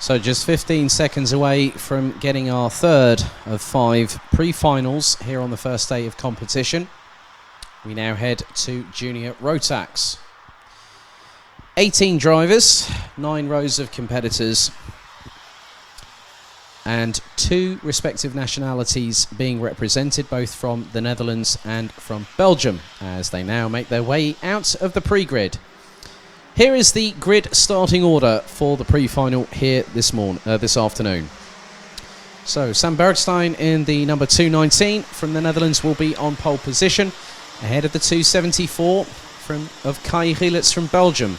So just 15 seconds away from getting our third of 5 pre-finals here on the first day of competition. We now head to junior Rotax. 18 drivers, 9 rows of competitors, and 2 respective nationalities being represented, both from the Netherlands and from Belgium, as they now make their way out of the pre-grid. Here is the grid starting order for the pre-final here this afternoon. So Sam Bergstein in the number 219 from the Netherlands will be on pole position, ahead of the 274 of Kai Gielitz from Belgium.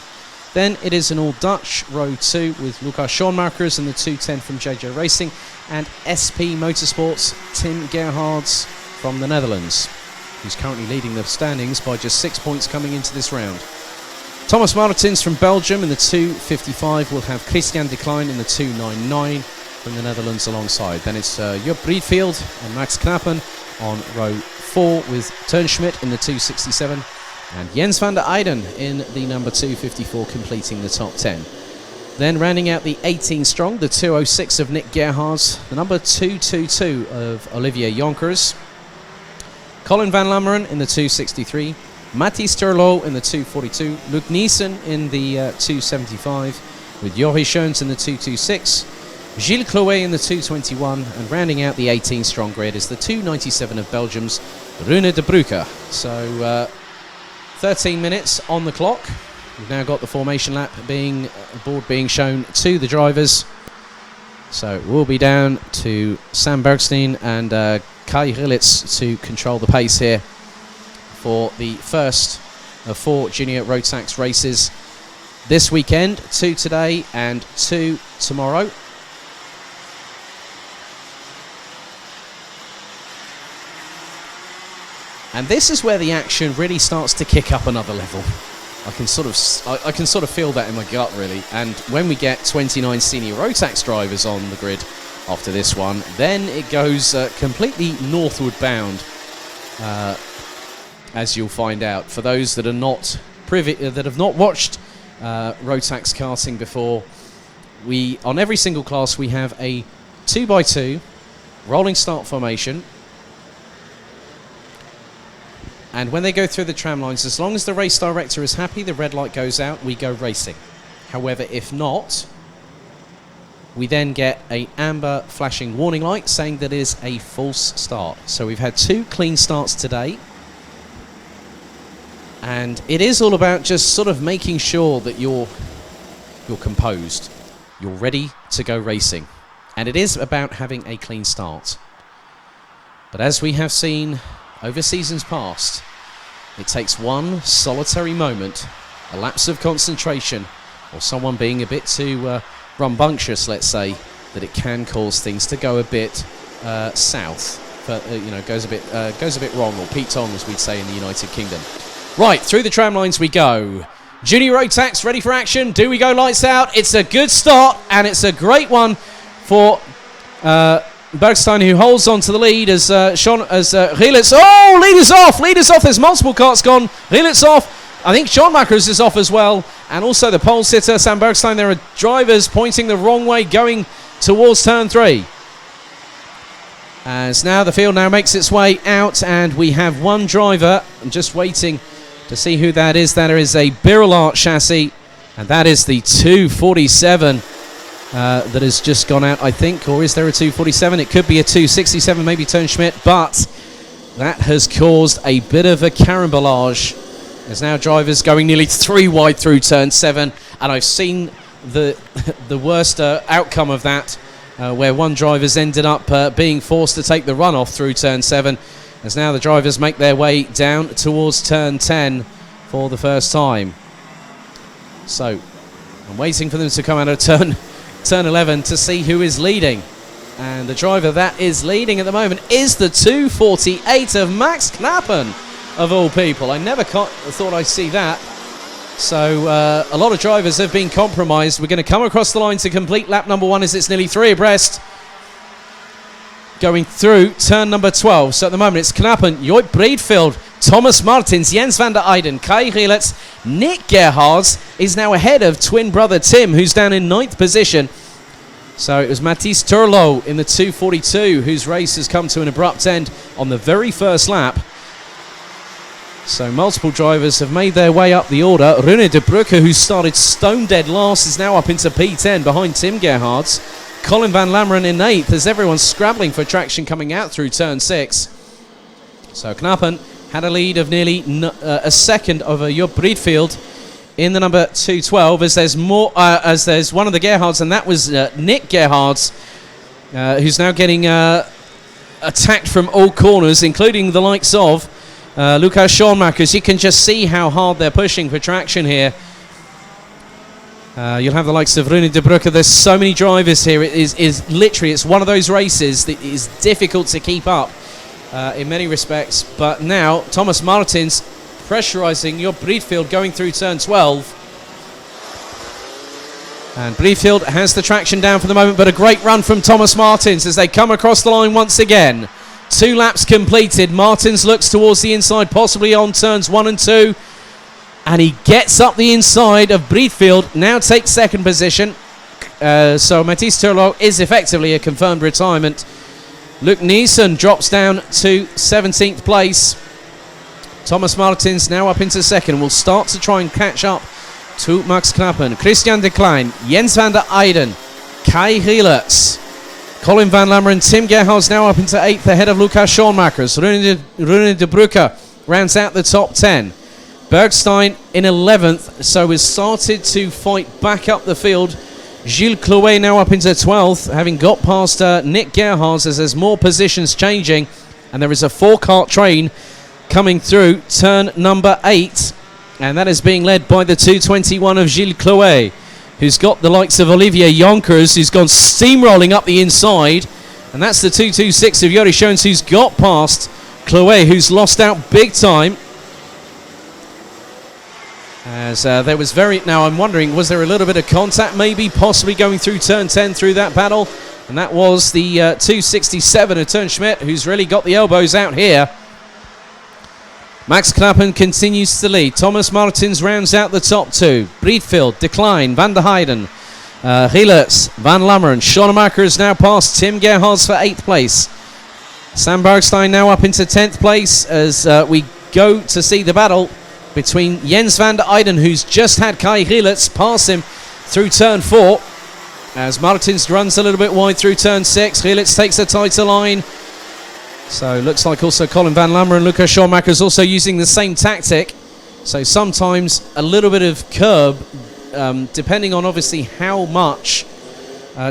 Then it is an all-Dutch row 2 with Lucas Schoonmakers and the 210 from JJ Racing, and SP Motorsports Tim Gerhards from the Netherlands, who's currently leading the standings by just 6 points coming into this round. Thomas Martins from Belgium in the 255 will have Christian de Klein in the 299 from the Netherlands alongside. Then it's Job Breedveld and Max Knappen on row 4 with Turnschmidt in the 267 and Jens van der Eyden in the number 254 completing the top 10. Then rounding out the 18 strong, the 206 of Nick Gerhards, the number 222 of Olivier Jonkers, Colin van Lammeren in the 263, Matti Sterlo in the 242, Luc Niesen in the 275, with Joris Schoens in the 226, Gilles Chloé in the 221, and rounding out the 18 strong grid is the 297 of Belgium's Rune de Bruyke. So 13 minutes on the clock. We've now got the formation lap board being shown to the drivers. So we'll be down to Sam Bergstein and Kai Gielitz to control the pace here for the first of 4 junior Rotax races this weekend, 2 today and 2 tomorrow. And this is where the action really starts to kick up another level. I can sort of feel that in my gut, really. And when we get 29 senior Rotax drivers on the grid after this one, then it goes completely northward bound. As you'll find out, for those that are not that have not watched Rotax karting before, on every single class we have a 2x2 rolling start formation, and when they go through the tram lines, as long as the race director is happy, the red light goes out, we go racing. However, if not, we then get an amber flashing warning light saying that it is a false start. So we've had 2 clean starts today. And it is all about just sort of making sure that you're composed, you're ready to go racing. And it is about having a clean start. But as we have seen over seasons past, it takes one solitary moment, a lapse of concentration, or someone being a bit too rambunctious, let's say, that it can cause things to go a bit south. But, goes a bit wrong, or pitong, as we'd say in the United Kingdom. Right, through the tram lines we go. Junior Rotax ready for action. Do we go lights out? It's a good start, and it's a great one for Bergstein, who holds on to the lead as Gielitz. Oh, leaders off! Leaders off. There's multiple carts gone. Gielitz off. I think Schoonmakers is off as well, and also the pole sitter, Sam Bergstein. There are drivers pointing the wrong way, going towards turn 3. As now the field now makes its way out, and we have one driver. I'm just waiting to see who that is. That is a Birolart chassis, and that is the 247 that has just gone out, I think. Or is there a 247? It could be a 267, maybe Turnschmidt, but that has caused a bit of a carambolage. There's now drivers going nearly 3 wide through turn 7, and I've seen the worst outcome of that, where one driver's ended up being forced to take the runoff through turn 7, as now the drivers make their way down towards turn 10 for the first time. So I'm waiting for them to come out of turn 11 to see who is leading. And the driver that is leading at the moment is the 248 of Max Knappen, of all people. I never thought I'd see that. So a lot of drivers have been compromised. We're going to come across the line to complete lap number 1 as it's nearly 3 abreast, going through turn number 12. So at the moment it's Knappen, Job Breedveld, Thomas Martins, Jens van der Eyden, Kai Gielitz, Nick Gerhards is now ahead of twin brother Tim, who's down in 9th position. So it was Matthijs Turlo in the 2:42 whose race has come to an abrupt end on the very first lap. So multiple drivers have made their way up the order. Rune de Bruyke, who started stone dead last, is now up into P10 behind Tim Gerhards. Colin van Lammeren in 8th as everyone's scrabbling for traction coming out through turn 6. So Knappen had a lead of nearly a second over Job Breedfield in the number 212 as there's more as there's one of the Gerhards, and that was Nick Gerhards, who's now getting attacked from all corners, including the likes of Lucas Schoenmakers. You can just see how hard they're pushing for traction here. You'll have the likes of Rune de Bruyke. There's so many drivers here. It is literally, it's one of those races that is difficult to keep up in many respects. But now Thomas Martins pressurising Job Breedfield going through turn 12. And Breedfield has the traction down for the moment, but a great run from Thomas Martins as they come across the line once again. 2 laps completed. Martins looks towards the inside, possibly on turns 1 and 2. And he gets up the inside of Breedfield, now takes second position. So Matthijs Turlo is effectively a confirmed retirement. Luc Neeson drops down to 17th place. Thomas Martins now up into second. Will start to try and catch up to Max Knappen. Christian de Klein, Jens van der Eyden, Kai Gielers, Colin van Lammeren, Tim Gerhards now up into 8th ahead of Lucas Schoenmakers. Rune de Bruyke rounds out the top 10. Bergstein in 11th, so has started to fight back up the field. Gilles Clouet now up into 12th, having got past Nick Gerhards as there's more positions changing. And there is a 4-cart train coming through turn number 8. And that is being led by the 221 of Gilles Clouet, who's got the likes of Olivier Jonkers, who's gone steamrolling up the inside. And that's the 226 of Jori Schoens, who's got past Clouet, who's lost out big time. As there was now I'm wondering, was there a little bit of contact maybe, possibly going through turn 10 through that battle? And that was the 267 of Turn Schmidt, who's really got the elbows out here. Max Knappen continues to lead. Thomas Martins rounds out the top 2. Breedfield, de Klein, Van der Heyden, Gielers, Van Lammeren. Schoenmaker is now past Tim Gerhards for 8th place. Sam Bergstein now up into 10th place as we go to see the battle between Jens van der Eyden, who's just had Kai Gielers pass him through turn 4, as Martins runs a little bit wide through turn 6. Gielers takes a tighter line. So looks like also Colin van Lammeren and Lucas Schoenmaker is also using the same tactic. So sometimes a little bit of curb, depending on obviously how much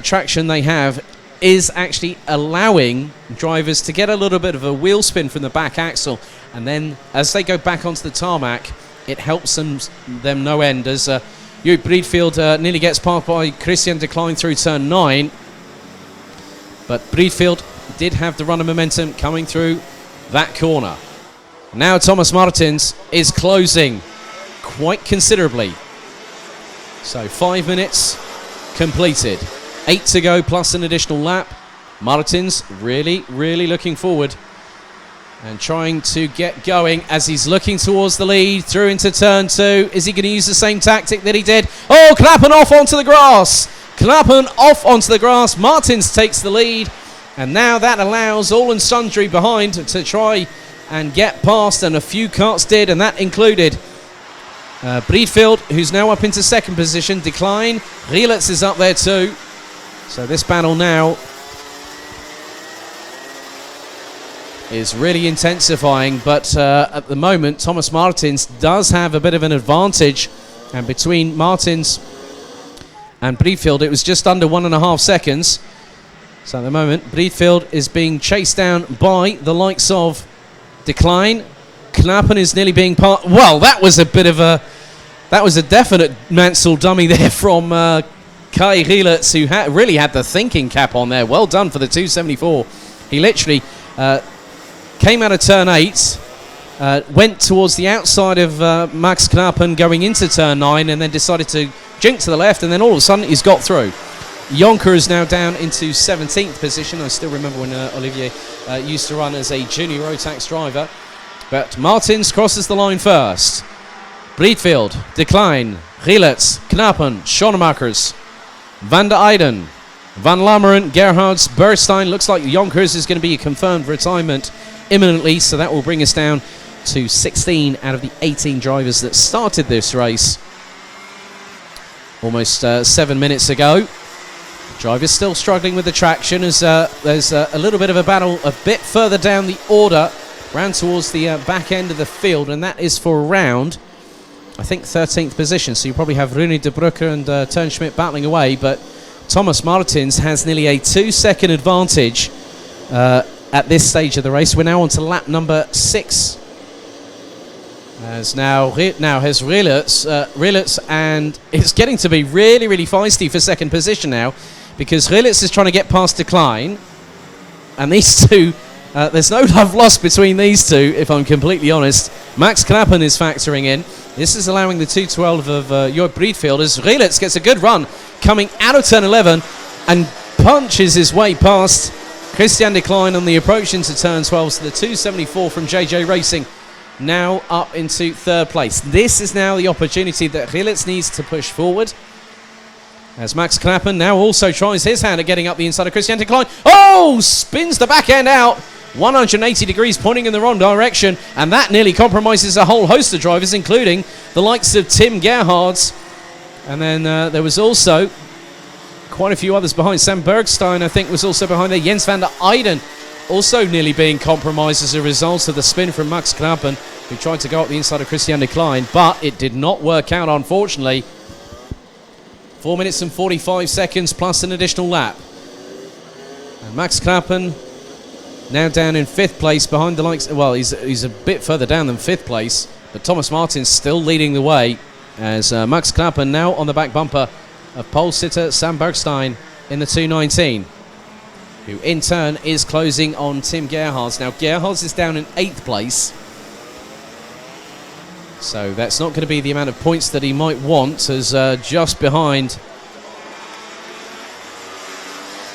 traction they have, is actually allowing drivers to get a little bit of a wheel spin from the back axle, and then as they go back onto the tarmac, it helps them no end. As Joop Breedfield nearly gets passed by Christian de Klein through turn 9, but Breedfield did have the run of momentum coming through that corner. Now Thomas Martins is closing quite considerably. So 5 minutes completed. 8 to go plus an additional lap. Martins really looking forward and trying to get going as he's looking towards the lead through into turn 2. Is he going to use the same tactic that he did? Oh, Knappen off onto the grass. Knappen off onto the grass. Martins takes the lead, and now that allows all and sundry behind to try and get past, and a few carts did, and that included Breedfield, who's now up into second position. De Klein, Gielers is up there too. So this battle now is really intensifying, but at the moment Thomas Martins does have a bit of an advantage, and between Martins and Breedfield it was just under 1.5 seconds. So at the moment Breedfield is being chased down by the likes of de Klein. Knappen is nearly being well, that was a definite Mansell dummy there from Kai Gielers, who really had the thinking cap on there. Well done for the 274. He literally came out of turn 8, went towards the outside of Max Knappen going into turn 9, and then decided to jink to the left, and then all of a sudden he's got through. Jonker is now down into 17th position. I still remember when Olivier used to run as a junior Rotax driver. But Martins crosses the line first. Breedfield, de Klein, Gielers, Knappen, Schoenmakers, Van der Eyden, Van Lammeren, Gerhards, Bergstein. Looks like Jonkers is going to be a confirmed retirement imminently, so that will bring us down to 16 out of the 18 drivers that started this race almost 7 minutes ago. Drivers still struggling with the traction as there's a little bit of a battle a bit further down the order, round towards the back end of the field, and that is for around, I think, 13th position. So you probably have Rune de Bruycker and Turnschmidt battling away, but Thomas Martins has nearly a 2-second advantage at this stage of the race. We're now on to lap number 6. As now has Rilets, and it's getting to be really, really feisty for second position now, because Rilets is trying to get past Decline, and these two, there's no love lost between these two, if I'm completely honest. Max Knappen is factoring in. This is allowing the 212 of Joop Breedfield as Rilets gets a good run coming out of turn 11 and punches his way past Christian Decline on the approach into turn 12. So the 274 from JJ Racing now up into third place. This is now the opportunity that Rilets needs to push forward, as Max Knappen now also tries his hand at getting up the inside of Christian Decline. Oh, spins the back end out 180 degrees, pointing in the wrong direction, and that nearly compromises a whole host of drivers, including the likes of Tim Gerhards. And then there was also quite a few others behind. Sam Bergstein, I think, was also behind there. Jens van der Eyden also nearly being compromised as a result of the spin from Max Knappen, who tried to go up the inside of Christian Decline, but it did not work out, unfortunately. 4 minutes and 45 seconds plus an additional lap. And Max Knappen now down in 5th place behind the likes, well, he's a bit further down than 5th place, but Thomas Martins still leading the way, as Max Knappen now on the back bumper of pole sitter Sam Bergstein in the 219, who in turn is closing on Tim Gerhards. Now Gerhards is down in 8th place, so that's not going to be the amount of points that he might want, as just behind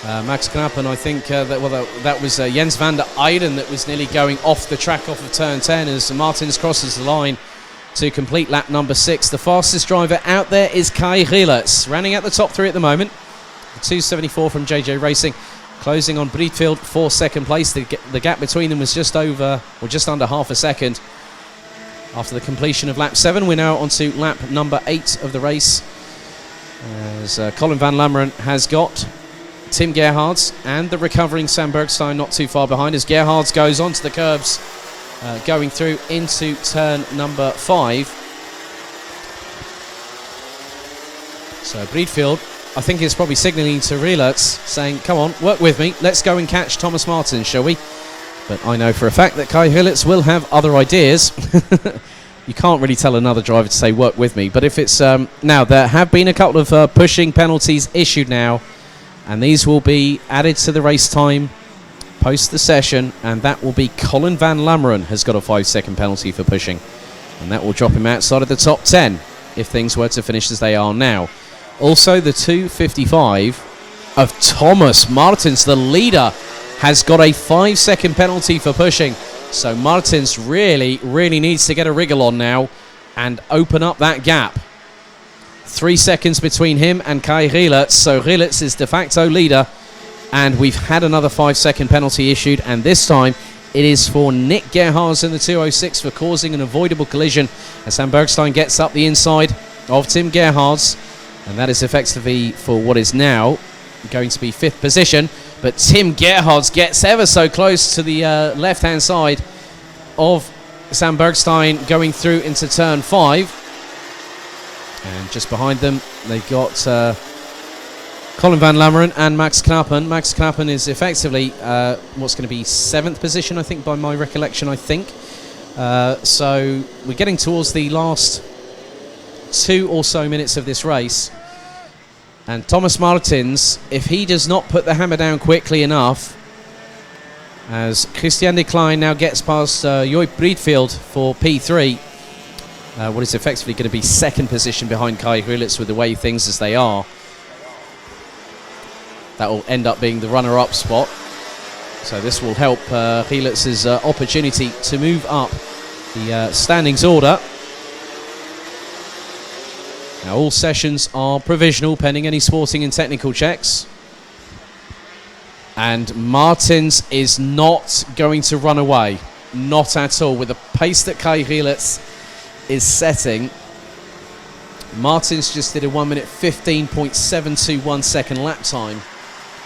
Max Knappen, I think that was Jens van der Eyden that was nearly going off the track off of turn 10 as Martins crosses the line to complete lap number 6. The fastest driver out there is Kai Rilets, running at the top 3 at the moment. The 274 from JJ Racing, closing on Breedfield for second place. The gap between them was just over, or just under half a second. After the completion of lap 7, we're now on to lap number 8 of the race, as Colin van Lammeren has got Tim Gerhards and the recovering Sam Bergstein not too far behind, as Gerhards goes onto the curbs, going through into turn number 5. So Breedfield, I think, is probably signalling to Rilets, saying, come on, work with me, let's go and catch Thomas Martins, shall we? But I know for a fact that Kai Rilets will have other ideas. You can't really tell another driver to say, work with me. But if it's... now, there have been a couple of pushing penalties issued now, and these will be added to the race time post the session, and that will be Colin van Lammeren has got a 5-second penalty for pushing, and that will drop him outside of the top 10 if things were to finish as they are now. Also, the 255 of Thomas Martins, the leader, has got a 5-second penalty for pushing. So Martins really, really needs to get a wriggle on now and open up that gap. 3 seconds between him and Kai Rilets, so Rilets is de facto leader, and we've had another 5-second penalty issued, and this time it is for Nick Gerhards in the 206 for causing an avoidable collision as Sam Bergstein gets up the inside of Tim Gerhards, and that is effectively for what is now going to be 5th position. But Tim Gerhards gets ever so close to the left-hand side of Sam Bergstein going through into turn 5. And just behind them, they've got Colin van Lammeren and Max Knappen. Max Knappen is effectively what's going to be 7th position, I think, by my recollection, I think. So we're getting towards the last 2 or so minutes of this race. And Thomas Martins, if he does not put the hammer down quickly enough, as Christian Decline now gets past Joop Breedfield for P3, what is effectively going to be 2nd position behind Kai Rilets with the way things as they are. That will end up being the runner-up spot. So this will help Rilets' opportunity to move up the standings order. Now all sessions are provisional pending any sporting and technical checks. And Martins is not going to run away. Not at all. With the pace that Kai Gielitz is setting. Martins just did a 1 minute 15.721 second lap time.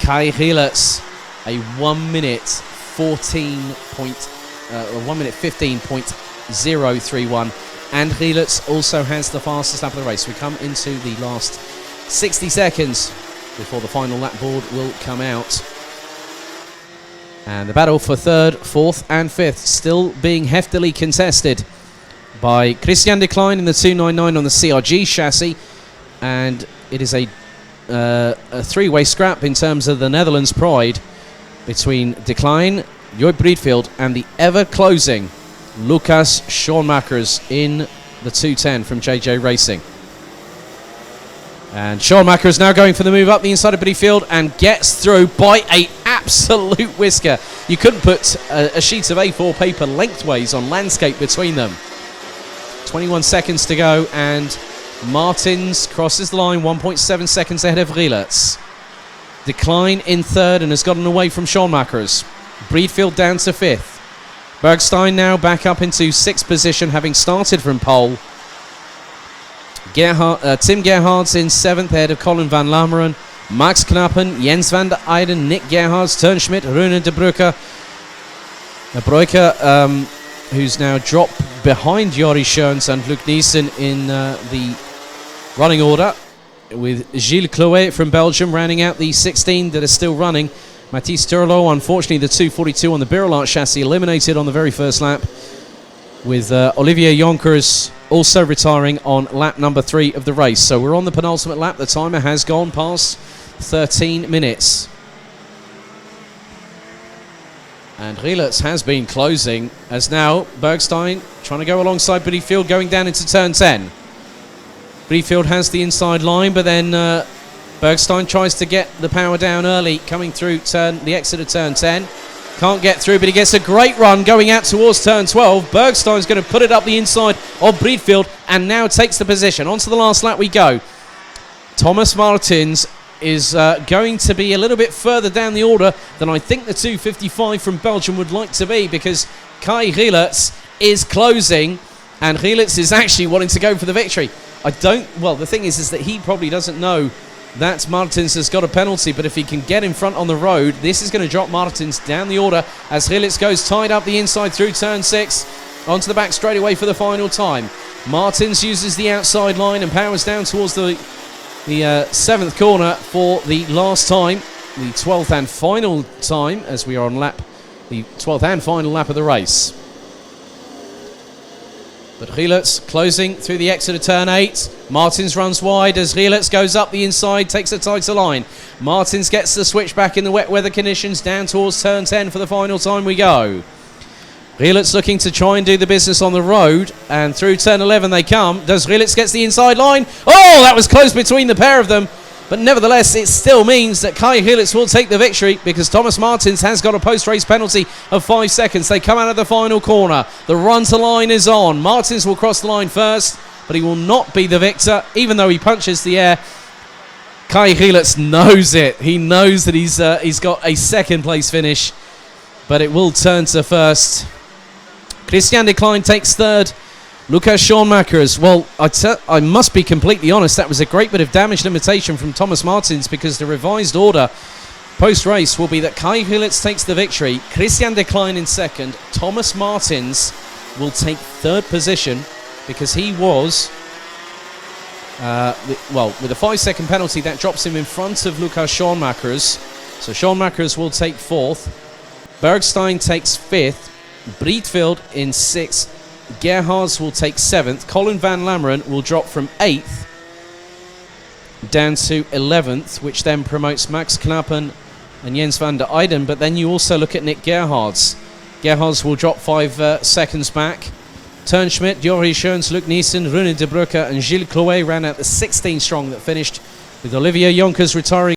Kai Gielitz a 1 minute 15.031, and Gielitz also has the fastest lap of the race. We come into the last 60 seconds before the final lap board will come out. And the battle for third, fourth and fifth still being heftily contested by Christian de Klein in the 299 on the CRG chassis, and it is a three-way scrap in terms of the Netherlands pride between de Klein, Joop Breedveld and the ever-closing Lucas Schoonmakers in the 210 from JJ Racing. And Schoonmaker is now going for the move up the inside of Breedveld and gets through by an absolute whisker. You couldn't put a sheet of A4 paper lengthways on landscape between them. 21 seconds to go, and Martins crosses the line 1.7 seconds ahead of Gielitz. de Klein in third and has gotten away from Schoonmakers. Breedveld down to fifth. Bergstein now back up into sixth position, having started from pole. Tim Gerhard's in seventh ahead of Colin van Lammeren. Max Knappen, Jens van der Eyden, Nick Gerhards, Turnschmidt, Rune de Bruyke. Who's now dropped behind Jori Schoens and Luc Niesen in the running order, with Gilles Clouet from Belgium rounding out the 16 that are still running. Mathis Turlot, unfortunately the 242 on the Birolart chassis, eliminated on the very first lap, with Olivier Jonkers also retiring on lap number 3 of the race. So we're on the penultimate lap. The timer has gone past 13 minutes. And Gielitz has been closing, as now Bergstein trying to go alongside Breedveld, going down into turn 10. Breedveld has the inside line, but then Bergstein tries to get the power down early, coming through the exit of turn 10. Can't get through, but he gets a great run going out towards turn 12. Bergstein's going to put it up the inside of Breedveld and now takes the position. On to the last lap we go. Thomas Martins is going to be a little bit further down the order than I think the 255 from Belgium would like to be, because Kai Gielitz is closing, and Gielitz is actually wanting to go for the victory. The thing is that he probably doesn't know that Martins has got a penalty, but if he can get in front on the road, this is going to drop Martins down the order as Gielitz goes tied up the inside through turn 6, onto the back straight away for the final time. Martins uses the outside line and powers down towards the 7th corner for the last time, the 12th and final time, as we are on the 12th and final lap of the race. But Gielitz closing through the exit of turn 8. Martins runs wide as Gielitz goes up the inside, takes a tighter line. Martins gets the switch back in the wet weather conditions down towards turn 10 for the final time we go. Gielitz looking to try and do the business on the road, and through turn 11 they come. Does Gielitz gets the inside line? Oh, that was close between the pair of them. But nevertheless, it still means that Kai Gielitz will take the victory, because Thomas Martins has got a post-race penalty of 5 seconds. They come out of the final corner. The run to line is on. Martins will cross the line first, but he will not be the victor, even though he punches the air. Kai Gielitz knows it. He knows that he's got a second place finish, but it will turn to first. Christian de Klein takes third. Lucas Schoonmakers, well, I must be completely honest, that was a great bit of damage limitation from Thomas Martins, because the revised order post-race will be that Kai Gielitz takes the victory, Christian de Klein in second, Thomas Martins will take third position, because he was, with a 5-second penalty, that drops him in front of Lucas Schoonmakers. So Schoonmakers will take fourth, Bergstein takes fifth, Breedveld in sixth, Gerhards will take 7th. Colin van Lammeren will drop from 8th down to 11th, which then promotes Max Knappen and Jens van der Eyden. But then you also look at Nick Gerhards. Gerhards will drop 5 seconds back. Turnschmidt, Jori Schoens, Luc Niesen, Rune de Bruyke and Gilles Clouet ran out the 16 strong that finished, with Olivier Jonkers retiring